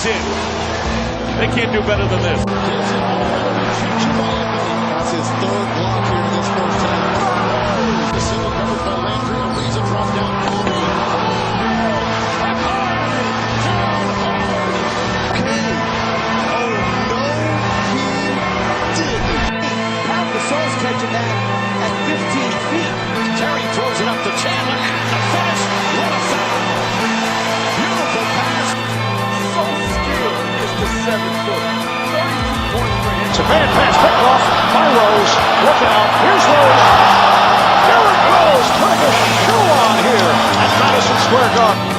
That's it. They can't do better than this. That's his third block here in this first half. The single covered by Landry. Ariza dropped down. Kobe. Catching that at 15 feet. Terry throws it up to Chandler and the finish. What a foul! Beautiful pass. So skilled. It's the 7-foot. 32 points for him. It's a bad pass. Picked off by Rose. Look out. Here's Rose. There it goes. Putting a shoe on here at Madison Square Garden.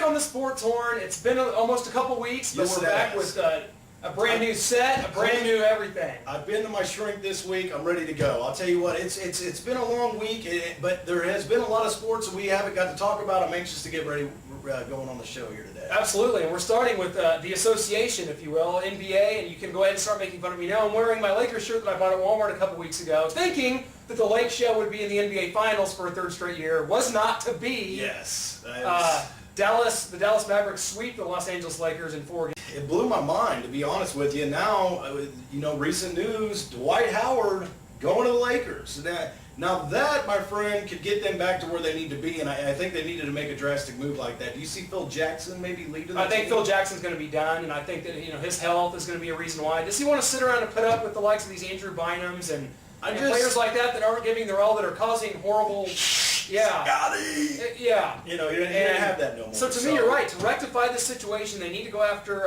The Sports Horn. It's been almost a couple weeks, but we're back with a brand new set, a brand new everything. I've been to my shrink this week. I'm ready to go. I'll tell you what, it's been a long week, but there has been a lot of sports that we haven't got to talk about. I'm anxious to get ready going on the show here today. Absolutely, and we're starting with the association, if you will, NBA, and you can go ahead and start making fun of me now. I'm wearing my Lakers shirt that I bought at Walmart a couple weeks ago, thinking that the Lake Show would be in the NBA Finals for a third straight year. Was not to be. Yes. The Dallas Mavericks sweep the Los Angeles Lakers in 4 games. It blew my mind, to be honest with you. Now, recent news, Dwight Howard going to the Lakers. Now that, my friend, could get them back to where they need to be, and I think they needed to make a drastic move like that. Do you see Phil Jackson maybe leading the I think team? Phil Jackson's going to be done, and I think that his health is going to be a reason why. Does he want to sit around and put up with the likes of these Andrew Bynums and players like that aren't giving their all, that are causing horrible... Yeah. Scotty! Yeah. You don't have that no more. So to me, you're right. To rectify this situation, they need to go after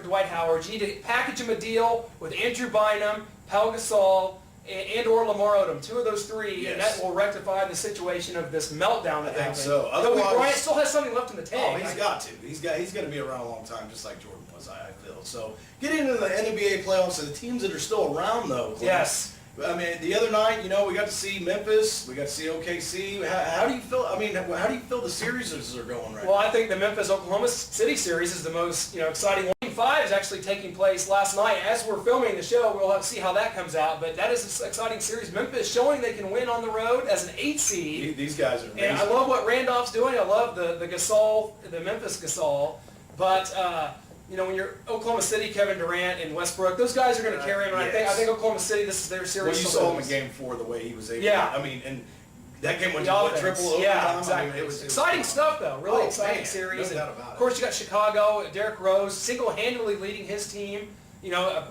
Dwight Howard. You need to package him a deal with Andrew Bynum, Pau Gasol, and/or Lamar Odom. Two of those three, and that will rectify the situation of this meltdown that happened. So. Otherwise, Bryant still has something left in the tank. Oh, he's got to. He's going to be around a long time, just like Jordan was. I feel. So getting into the NBA playoffs and the teams that are still around, though. Clint, yes. I mean, the other night, we got to see Memphis, we got to see OKC. How do you feel? I mean, how do you feel the series are going right now? Well, I think the Memphis-Oklahoma City series is the most exciting one. Game 5 is actually taking place last night. As we're filming the show, we'll have to see how that comes out. But that is an exciting series. Memphis showing they can win on the road as an 8 seed. These guys are amazing. And I love what Randolph's doing. I love the Gasol, the Memphis Gasol. But when you're Oklahoma City, Kevin Durant and Westbrook, those guys are going to carry him. And I think Oklahoma City, this is their series. Well, you saw him in Game 4 the way he was able. Yeah. I mean, and that game went to triple overtime. Yeah, exactly. I mean, it was exciting stuff, though. Really exciting series. No doubt about it. Of course, you got Chicago. Derrick Rose single-handedly leading his team.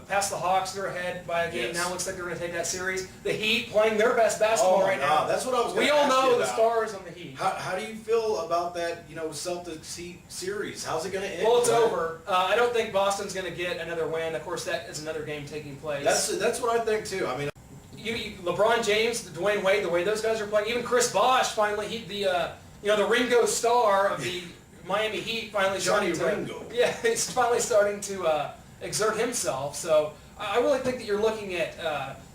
Past the Hawks, they're ahead by a game. Yes. Now looks like they're going to take that series. The Heat playing their best basketball right now. That's what I was going We to all ask you know the about. stars on the Heat. How do you feel about that, Celtics Heat series? How's it going to end? Well, it's over. I don't think Boston's going to get another win. Of course, that is another game taking place. That's what I think too. I mean, LeBron James, Dwayne Wade, the way those guys are playing. Even Chris Bosh finally, the Ringo Starr of the Miami Heat, finally Ringo. Yeah, he's finally starting to exert himself. So I really think that you're looking at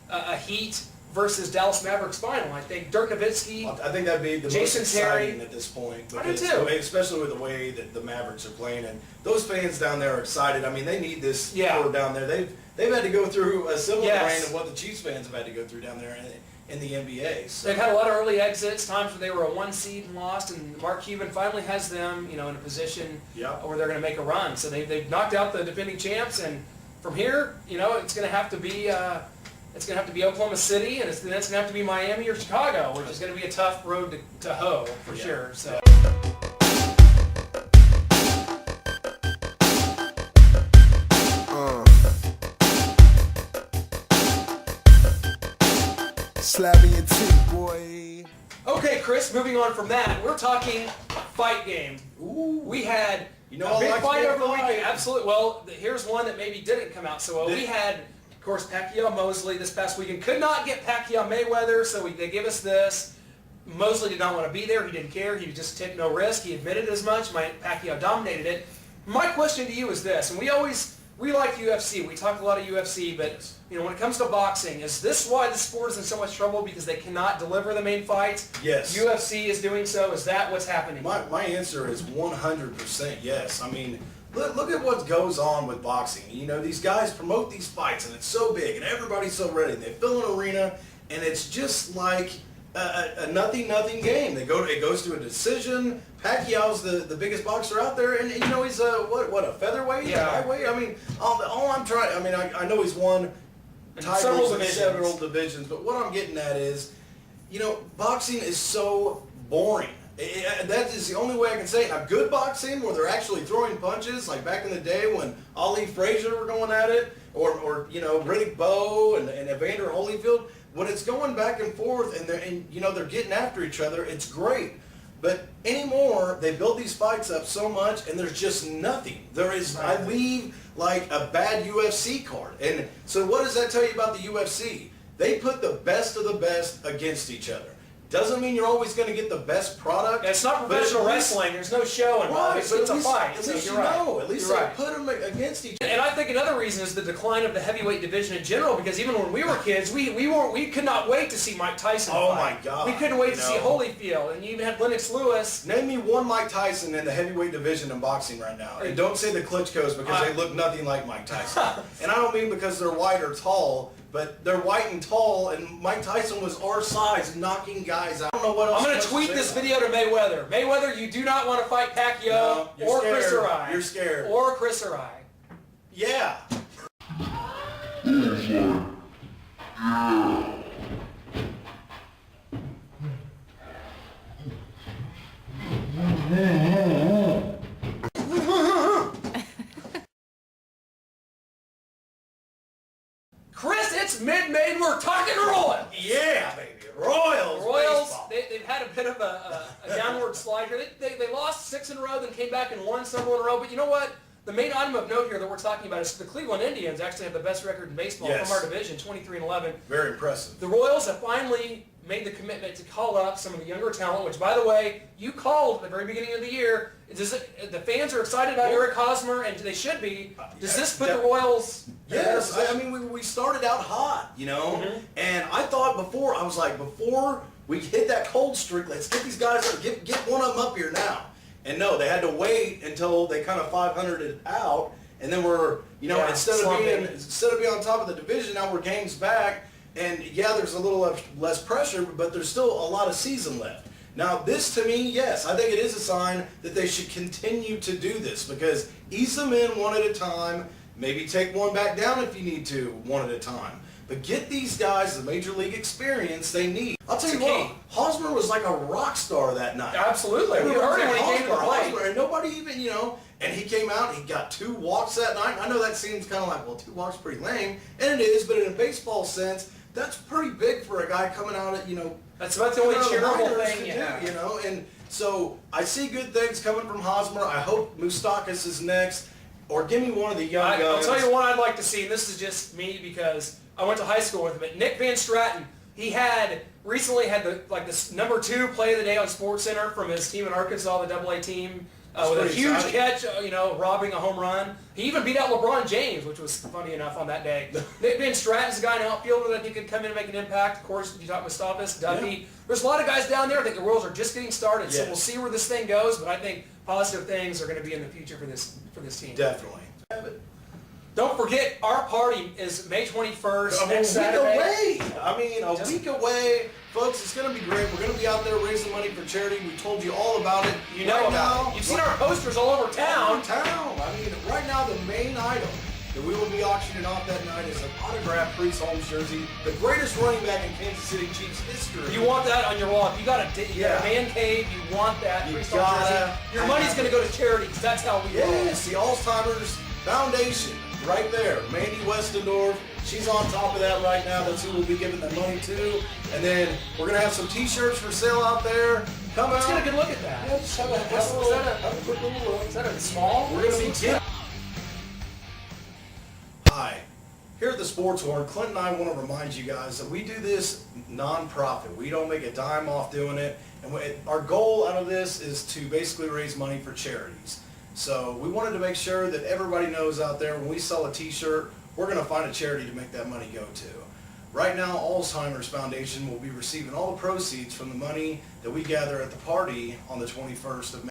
a Heat versus Dallas Mavericks final. I think Dirk Nowitzki, I think that'd be the Jason most Terry exciting at this point. I do too. Especially with the way that the Mavericks are playing, and those fans down there are excited. I mean, they need this core down there. They've had to go through a similar reign of what the Chiefs fans have had to go through down there in the NBA. So. They've had a lot of early exits, times where they were a 1 seed and lost, and Mark Cuban finally has them, in a position where they're going to make a run. So they've knocked out the defending champs, and from here, it's going to have to be Oklahoma City, and it's going to have to be Miami or Chicago, which is going to be a tough road to hoe for sure. So. Slapping your teeth, boy. Okay, Chris, moving on from that, we're talking fight game. Ooh. We had a big fight over the weekend. Absolutely. Well, here's one that maybe didn't come out so well. We had, of course, Pacquiao Mosley this past weekend. Could not get Pacquiao Mayweather, so they give us this. Mosley did not want to be there. He didn't care. He just took no risk. He admitted as much. Pacquiao dominated it. My question to you is this, and we like UFC. We talk a lot of UFC, but when it comes to boxing, is this why the sport is in so much trouble because they cannot deliver the main fights? Yes. UFC is doing so. Is that what's happening? My answer is 100% yes. I mean, Look at what goes on with boxing. You know, these guys promote these fights, and it's so big, and everybody's so ready. They fill an arena, and it's just like a nothing game. It goes to a decision. Pacquiao's the biggest boxer out there, and you know he's a featherweight, yeah. a lightweight. I mean, all I'm trying. I mean, I know he's won titles in several divisions, but what I'm getting at is, you know, boxing is so boring. That is the only way I can say it. Now, good boxing, where they're actually throwing punches, like back in the day when Ali Frazier were going at it, or you know, Riddick Bowe and Evander Holyfield, when it's going back and forth and you know they're getting after each other, it's great. But anymore, they build these fights up so much, and there's just nothing. There is, I leave like a bad UFC card. And so what does that tell you about the UFC? They put the best of the best against each other. Doesn't mean you're always going to get the best product. It's not professional wrestling. There's no show involved. Right, It's a fight. At least so you know. At least you're they right. put them against each other. And I think another reason is the decline of the heavyweight division in general, because even when we were kids, we could not wait to see Mike Tyson Oh fight. my God. We couldn't wait You to see know. Holyfield, and you even had Lennox Lewis. Name me one Mike Tyson in the heavyweight division in boxing right now. And don't say the Klitschko's because they look nothing like Mike Tyson. And I don't mean because they're white or tall, but they're white and tall, and Mike Tyson was our size, knocking guys out. I don't know what else. I'm going to tweet this video to Mayweather. Mayweather, you do not want to fight Pacquiao No, you're or scared. Chris Arai. You're scared. Or Chris Arai. Yeah. Chris, it's mid-May. We're talking Royals. Yeah, baby. Royals. Royals, baseball. they've had a bit of a downward slide here. They lost 6 in a row, then came back and won several in a row. But you know what? The main item of note here that we're talking about is the Cleveland Indians actually have the best record in baseball Yes. from our division, 23-11. Very impressive. The Royals have finally made the commitment to call up some of the younger talent, which, by the way, you called at the very beginning of the year. The fans are excited about Eric Hosmer, and they should be. Does this put the Royals... Yes, I mean, we started out hot, you know, and I thought before we hit that cold streak, let's get these guys, get one of them up here now. And no, they had to wait until they kind of 500'd out, and then we're, you know, instead of being on top of the division, now we're games back, and yeah, there's a little less pressure, but there's still a lot of season left. Now, this to me, yes, I think it is a sign that they should continue to do this, because ease them in one at a time. Maybe take one back down if you need to, one at a time. But get these guys the major league experience they need. I'll tell you what, Hosmer was like a rock star that night. Absolutely. We heard him when he came to the plate. And nobody even, you know, and he came out, he got 2 walks that night. I know that seems kind of like, well, 2 walks pretty lame, and it is, but in a baseball sense, that's pretty big for a guy coming out at, you know, that's the only charitable thing you have. You know, and so I see good things coming from Hosmer. I hope Moustakas is next. Or give me one of the young guys. I'll tell you one I'd like to see, and this is just me because I went to high school with him. But Nick Van Stratton, he recently had this number 2 play of the day on SportsCenter from his team in Arkansas, the AA team, with a huge catch, you know, robbing a home run. He even beat out LeBron James, which was funny enough on that day. Nick Van Stratton's a guy in outfielder that I think could come in and make an impact. Of course, you talk Mustafa's, Duffy. Yeah. There's a lot of guys down there. I think the Royals are just getting started, so we'll see where this thing goes. But I think positive things are going to be in the future for this team. Definitely. Don't forget, our party is May 21st, next Saturday. Saturday. A week away. Folks, it's going to be great. We're going to be out there raising money for charity. We told you all about it. You know about it. You've seen our posters all over town. I mean, right now the main item that we will be auctioning off that night is an autographed Priest Holmes jersey, the greatest running back in Kansas City Chiefs history. You want that on your wall. If you got a man cave, you want that Priest Holmes jersey. Your money's going to go to charity because that's how we roll. Yes, the Alzheimer's Foundation, right there. Mandy Westendorf, she's on top of that right now. That's who we'll be giving the money to. And then we're going to have some T-shirts for sale out there. Come out. Let's get a good look at that. Yeah, just have a quick little look. Is that a small? We're going to be Hi. Here at the Sports Horn, Clint and I want to remind you guys that we do this non-profit. We don't make a dime off doing it. And our goal out of this is to basically raise money for charities. So we wanted to make sure that everybody knows out there when we sell a T-shirt, we're going to find a charity to make that money go to. Right now, Alzheimer's Foundation will be receiving all the proceeds from the money that we gather at the party on the 21st of May.